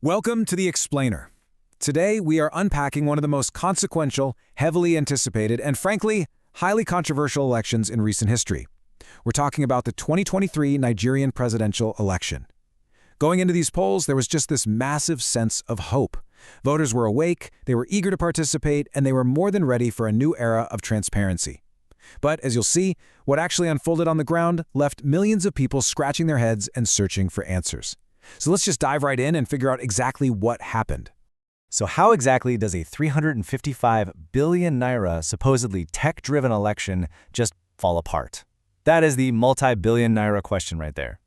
Welcome to The Explainer. Today, we are unpacking one of the most consequential, heavily anticipated, and frankly, highly controversial elections in recent history. We're talking about the 2023 Nigerian presidential election. Going into these polls, there was just this massive sense of hope. Voters were awake, they were eager to participate, and they were more than ready for a new era of transparency. But as you'll see, what actually unfolded on the ground left millions of people scratching their heads and searching for answers. So let's just dive right in and figure out exactly what happened. So how exactly does a 355 billion naira supposedly tech-driven election just fall apart? That is the multi-billion naira question right there.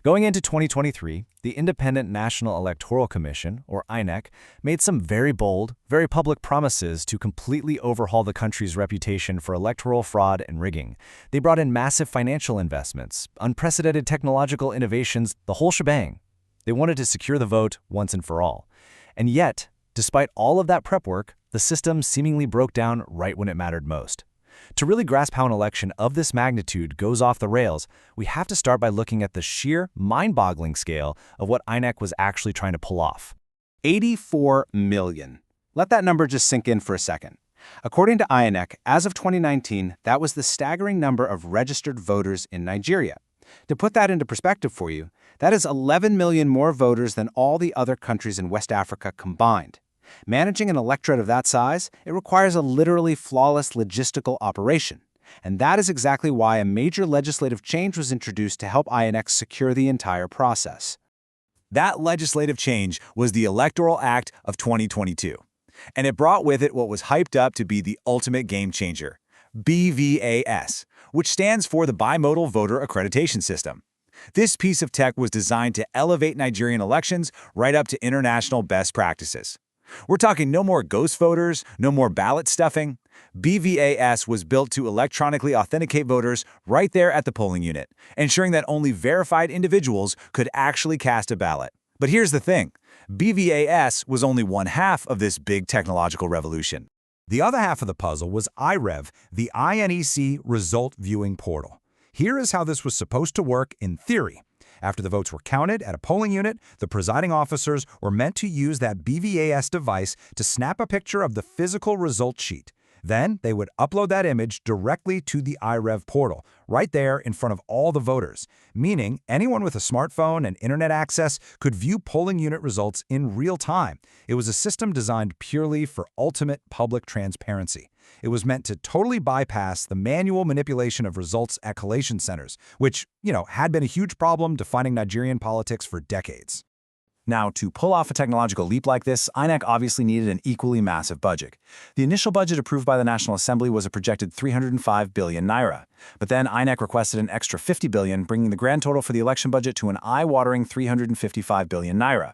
Going into 2023, the Independent National Electoral Commission, or INEC, made some very bold, very public promises to completely overhaul the country's reputation for electoral fraud and rigging. They brought in massive financial investments, unprecedented technological innovations, the whole shebang. They wanted to secure the vote once and for all. And yet, despite all of that prep work, the system seemingly broke down right when it mattered most. To really grasp how an election of this magnitude goes off the rails, we have to start by looking at the sheer, mind-boggling scale of what INEC was actually trying to pull off. 84 million. Let that number just sink in for a second. According to INEC, as of 2019, that was the staggering number of registered voters in Nigeria. To put that into perspective for you, that is 11 million more voters than all the other countries in West Africa combined. Managing an electorate of that size, it requires a literally flawless logistical operation. And that is exactly why a major legislative change was introduced to help INEC secure the entire process. That legislative change was the Electoral Act of 2022. And it brought with it what was hyped up to be the ultimate game changer, BVAS, which stands for the Bimodal Voter Accreditation System. This piece of tech was designed to elevate Nigerian elections right up to international best practices. We're talking no more ghost voters, no more ballot stuffing. BVAS was built to electronically authenticate voters right there at the polling unit, ensuring that only verified individuals could actually cast a ballot. But here's the thing, BVAS was only one half of this big technological revolution. The other half of the puzzle was IREV, the INEC Result Viewing Portal. Here is how this was supposed to work in theory. After the votes were counted at a polling unit, the presiding officers were meant to use that BVAS device to snap a picture of the physical result sheet. Then they would upload that image directly to the IREV portal, right there in front of all the voters, meaning anyone with a smartphone and internet access could view polling unit results in real time. It was a system designed purely for ultimate public transparency. It was meant to totally bypass the manual manipulation of results at collation centers, which, had been a huge problem defining Nigerian politics for decades. Now, to pull off a technological leap like this, INEC obviously needed an equally massive budget. The initial budget approved by the National Assembly was a projected 305 billion naira. But then INEC requested an extra 50 billion, bringing the grand total for the election budget to an eye-watering 355 billion naira.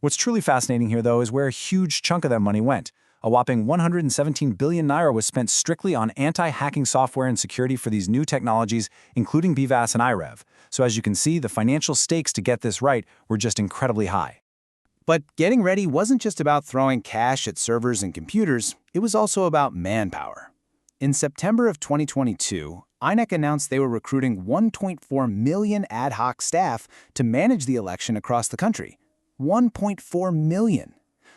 What's truly fascinating here, though, is where a huge chunk of that money went. A whopping 117 billion naira was spent strictly on anti-hacking software and security for these new technologies, including BVAS and IREV. So as you can see, the financial stakes to get this right were just incredibly high. But getting ready wasn't just about throwing cash at servers and computers, it was also about manpower. In September of 2022, INEC announced they were recruiting 1.4 million ad hoc staff to manage the election across the country. 1.4 million.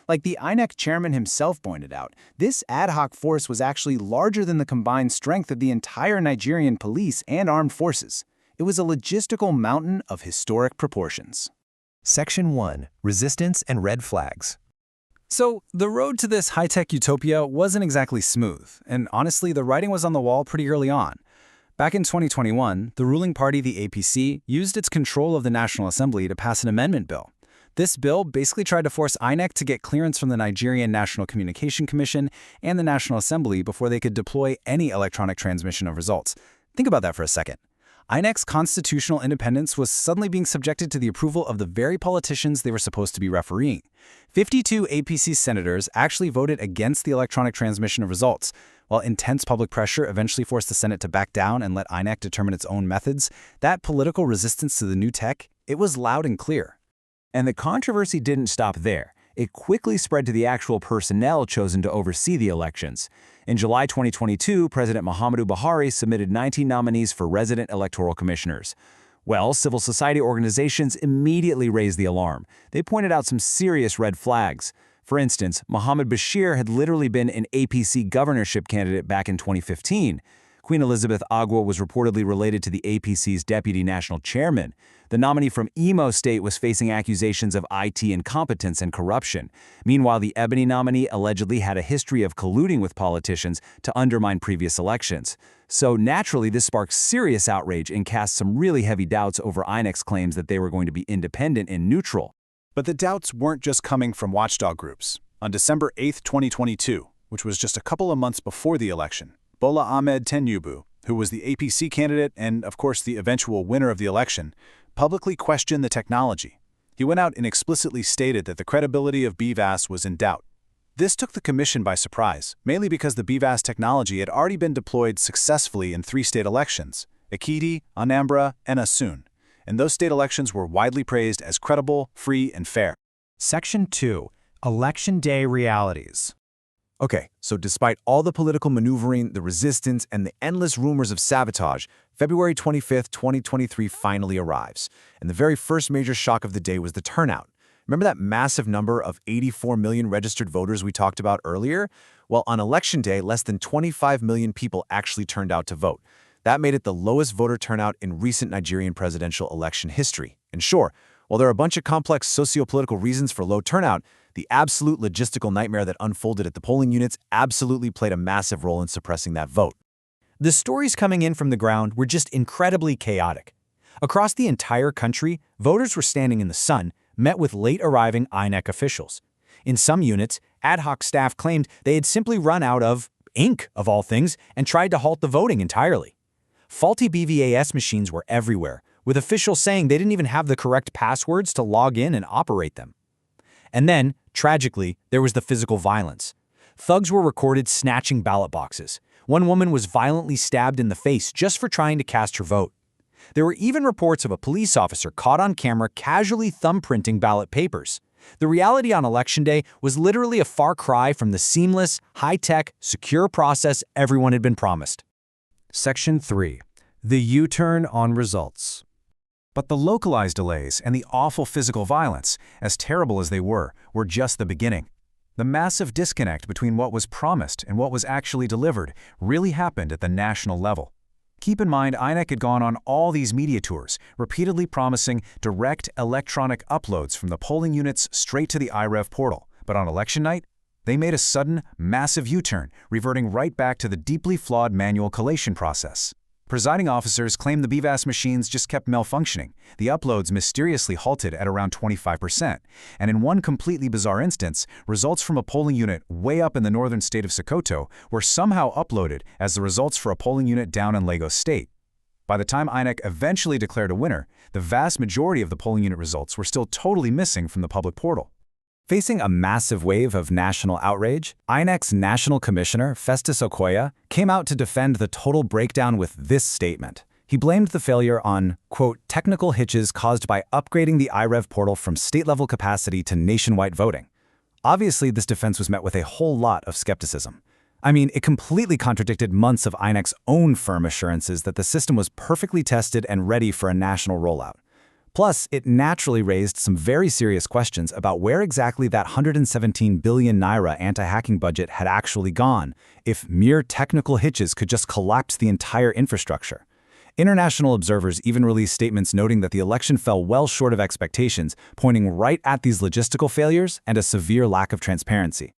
Like the INEC chairman himself pointed out, this ad hoc force was actually larger than the combined strength of the entire Nigerian police and armed forces. It was a logistical mountain of historic proportions. Section 1. Resistance and Red Flags. So, the road to this high-tech utopia wasn't exactly smooth, and honestly, the writing was on the wall pretty early on. Back in 2021, the ruling party, the APC, used its control of the National Assembly to pass an amendment bill. This bill basically tried to force INEC to get clearance from the Nigerian National Communication Commission and the National Assembly before they could deploy any electronic transmission of results. Think about that for a second. INEC's constitutional independence was suddenly being subjected to the approval of the very politicians they were supposed to be refereeing. 52 APC senators actually voted against the electronic transmission of results. While intense public pressure eventually forced the Senate to back down and let INEC determine its own methods, that political resistance to the new tech, it was loud and clear. And the controversy didn't stop there. It quickly spread to the actual personnel chosen to oversee the elections. In July 2022, President Muhammadu Buhari submitted 19 nominees for resident electoral commissioners. Well, civil society organizations immediately raised the alarm. They pointed out some serious red flags. For instance, Mohammed Bashir had literally been an APC governorship candidate back in 2015. Queen Elizabeth Agua was reportedly related to the APC's deputy national chairman. The nominee from Imo State was facing accusations of IT incompetence and corruption. Meanwhile, the Ebony nominee allegedly had a history of colluding with politicians to undermine previous elections. So naturally, this sparked serious outrage and cast some really heavy doubts over INEC's claims that they were going to be independent and neutral. But the doubts weren't just coming from watchdog groups. On December 8, 2022, which was just a couple of months before the election, Bola Ahmed Tinubu, who was the APC candidate and, of course, the eventual winner of the election, publicly questioned the technology. He went out and explicitly stated that the credibility of BVAS was in doubt. This took the commission by surprise, mainly because the BVAS technology had already been deployed successfully in 3 state elections, Ekiti, Anambra, and Asun, and those state elections were widely praised as credible, free, and fair. Section 2. Election Day Realities. Okay, so despite all the political maneuvering, the resistance, and the endless rumors of sabotage, February 25, 2023 finally arrives. And the very first major shock of the day was the turnout. Remember that massive number of 84 million registered voters we talked about earlier? Well, on Election Day, less than 25 million people actually turned out to vote. That made it the lowest voter turnout in recent Nigerian presidential election history. And sure, while there are a bunch of complex socio-political reasons for low turnout, the absolute logistical nightmare that unfolded at the polling units absolutely played a massive role in suppressing that vote. The stories coming in from the ground were just incredibly chaotic. Across the entire country, voters were standing in the sun, met with late-arriving INEC officials. In some units, ad hoc staff claimed they had simply run out of ink, of all things, and tried to halt the voting entirely. Faulty BVAS machines were everywhere, with officials saying they didn't even have the correct passwords to log in and operate them. And then, tragically, there was the physical violence. Thugs were recorded snatching ballot boxes. One woman was violently stabbed in the face just for trying to cast her vote. There were even reports of a police officer caught on camera casually thumbprinting ballot papers. The reality on Election Day was literally a far cry from the seamless, high-tech, secure process everyone had been promised. Section 3. The U-turn on results. But the localized delays and the awful physical violence, as terrible as they were just the beginning. The massive disconnect between what was promised and what was actually delivered really happened at the national level. Keep in mind, INEC had gone on all these media tours, repeatedly promising direct electronic uploads from the polling units straight to the iRev portal. But on election night, they made a sudden, massive U-turn, reverting right back to the deeply flawed manual collation process. Presiding officers claimed the BVAS machines just kept malfunctioning. The uploads mysteriously halted at around 25%. And in one completely bizarre instance, results from a polling unit way up in the northern state of Sokoto were somehow uploaded as the results for a polling unit down in Lagos State. By the time INEC eventually declared a winner, the vast majority of the polling unit results were still totally missing from the public portal. Facing a massive wave of national outrage, INEC's National Commissioner, Festus Okoye, came out to defend the total breakdown with this statement. He blamed the failure on, quote, technical hitches caused by upgrading the iRev portal from state-level capacity to nationwide voting. Obviously, this defense was met with a whole lot of skepticism. I mean, it completely contradicted months of INEC's own firm assurances that the system was perfectly tested and ready for a national rollout. Plus, it naturally raised some very serious questions about where exactly that 117 billion naira anti-hacking budget had actually gone, if mere technical hitches could just collapse the entire infrastructure. International observers even released statements noting that the election fell well short of expectations, pointing right at these logistical failures and a severe lack of transparency.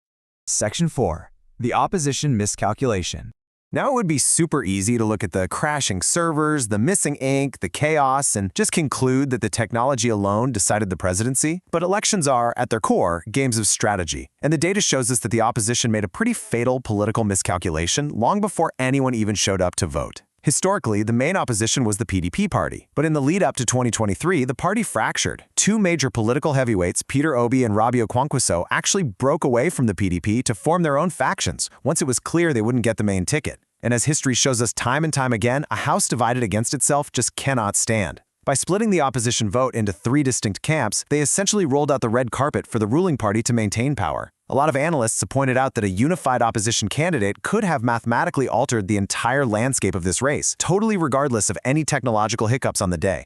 Section 4. The opposition miscalculation. Now it would be super easy to look at the crashing servers, the missing ink, the chaos, and just conclude that the technology alone decided the presidency. But elections are, at their core, games of strategy. And the data shows us that the opposition made a pretty fatal political miscalculation long before anyone even showed up to vote. Historically, the main opposition was the PDP party. But in the lead-up to 2023, the party fractured. Two major political heavyweights, Peter Obi and Rabio Kwankwaso, actually broke away from the PDP to form their own factions once it was clear they wouldn't get the main ticket. And as history shows us time and time again, a house divided against itself just cannot stand. By splitting the opposition vote into 3 distinct camps, they essentially rolled out the red carpet for the ruling party to maintain power. A lot of analysts have pointed out that a unified opposition candidate could have mathematically altered the entire landscape of this race, totally regardless of any technological hiccups on the day.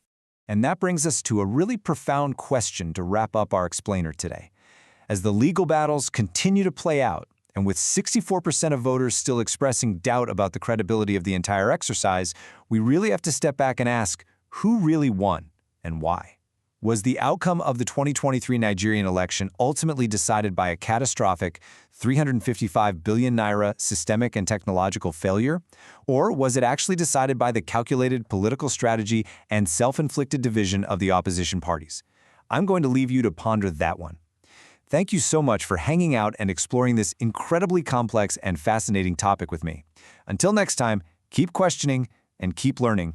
And that brings us to a really profound question to wrap up our explainer today. As the legal battles continue to play out, and with 64% of voters still expressing doubt about the credibility of the entire exercise, we really have to step back and ask, who really won and why? Was the outcome of the 2023 Nigerian election ultimately decided by a catastrophic 355 billion naira systemic and technological failure? Or was it actually decided by the calculated political strategy and self-inflicted division of the opposition parties? I'm going to leave you to ponder that one. Thank you so much for hanging out and exploring this incredibly complex and fascinating topic with me. Until next time, keep questioning and keep learning.